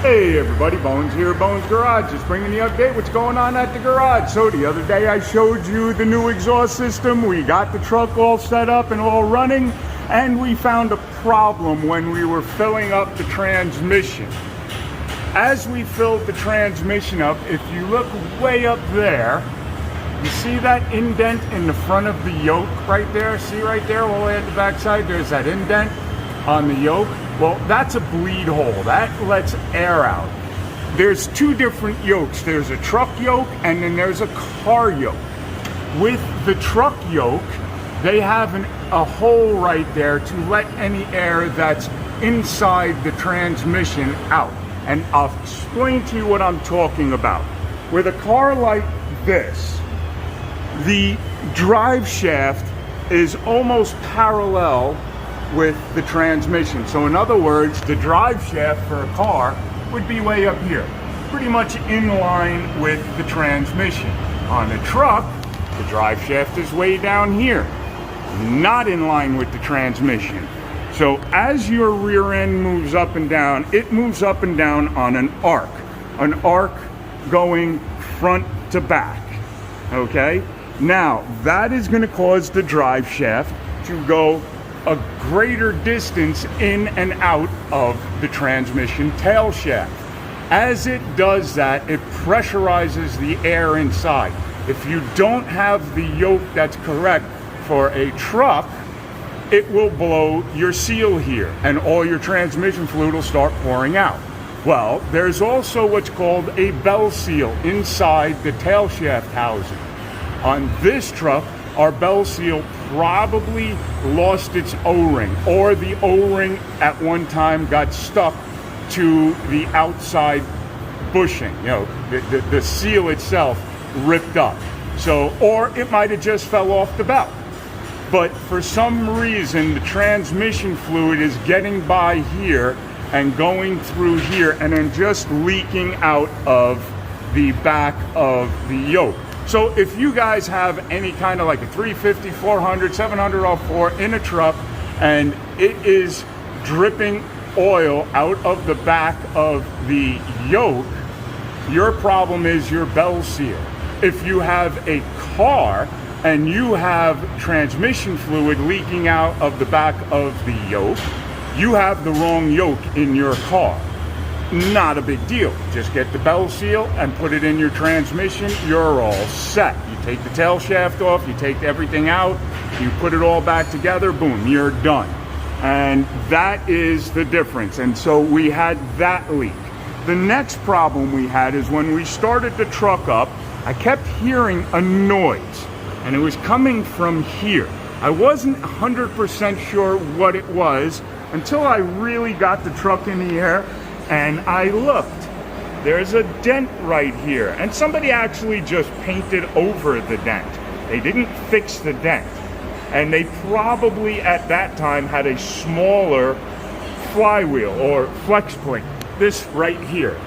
Hey everybody, Bones here, Bones Garage, just bringing the update, what's going on at the garage. So the other day I showed you the new exhaust system. We got the truck all set up and all running, and we found a problem when we were filling up the transmission. As we filled the transmission up, if you look way up there, you see that indent in the front of the yoke right there? See right there, all the way at the back side, there's that indent on the yoke. Well, that's a bleed hole. That lets air out. There's two different yokes. There's a truck yoke and then there's a car yoke. With the truck yoke, they have a hole right there to let any air that's inside the transmission out. And I'll explain to you what I'm talking about. With a car like this, the drive shaft is almost parallel with the transmission. So in other words, the drive shaft for a car would be way up here, pretty much in line with the transmission. On a truck, the drive shaft is way down here, not in line with the transmission. So as your rear end moves up and down, it moves up and down on an arc going front to back, okay? Now, that is gonna cause the drive shaft to go a greater distance in and out of the transmission tail shaft. As it does that, it pressurizes the air inside. If you don't have the yoke that's correct for a truck, it will blow your seal here and all your transmission fluid will start pouring out. Well, there's also what's called a bell seal inside the tail shaft housing. On this truck, our bell seal probably lost its O-ring, or the O-ring at one time got stuck to the outside bushing. You know, the seal itself ripped up. So, or it might have just fell off the belt. But for some reason, the transmission fluid is getting by here and going through here and then just leaking out of the back of the yoke. So if you guys have any kind of like a 350, 400, 704 in a truck and it is dripping oil out of the back of the yoke, your problem is your bell seal. If you have a car and you have transmission fluid leaking out of the back of the yoke, you have the wrong yoke in your car. Not a big deal. Just get the bell seal and put it in your transmission. You're all set. You take the tail shaft off, you take everything out, you put it all back together, boom, you're done. And that is the difference. And so we had that leak. The next problem we had is when we started the truck up, I kept hearing a noise and it was coming from here. I wasn't 100% sure what it was until I really got the truck in the air and I looked. There's a dent right here, and somebody actually just painted over the dent. They didn't fix the dent, and they probably at that time had a smaller flywheel or flex plate. This right here.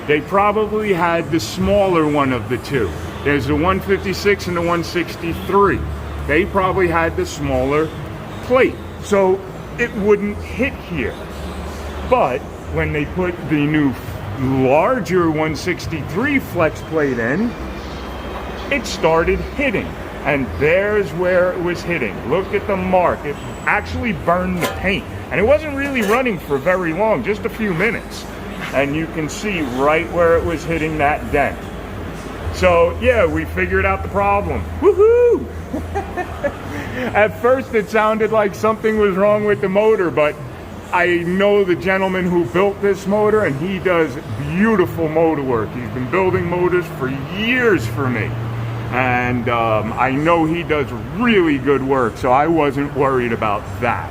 They probably had the smaller one of the two. There's the 156 and the 163. They probably had the smaller plate, so it wouldn't hit here. But when they put the new larger 163 flex plate in, it started hitting. And there's where it was hitting. Look at the mark. It actually burned the paint. And it wasn't really running for very long, just a few minutes. And you can see right where it was hitting that dent. So yeah, we figured out the problem. Woohoo! At first it sounded like something was wrong with the motor, but I know the gentleman who built this motor and he does beautiful motor work. He's been building motors for years for me. And I know he does really good work, so I wasn't worried about that.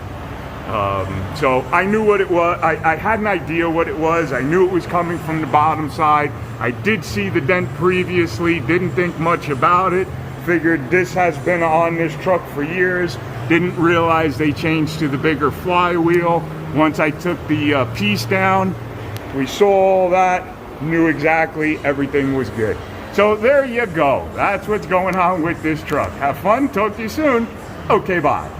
So I knew what it was. I had an idea what it was. I knew it was coming from the bottom side. I did see the dent previously, didn't think much about it. Figured this has been on this truck for years. Didn't realize they changed to the bigger flywheel. Once I took the piece down, we saw all that, knew exactly everything was good. So there you go. That's what's going on with this truck. Have fun. Talk to you soon. Okay, bye.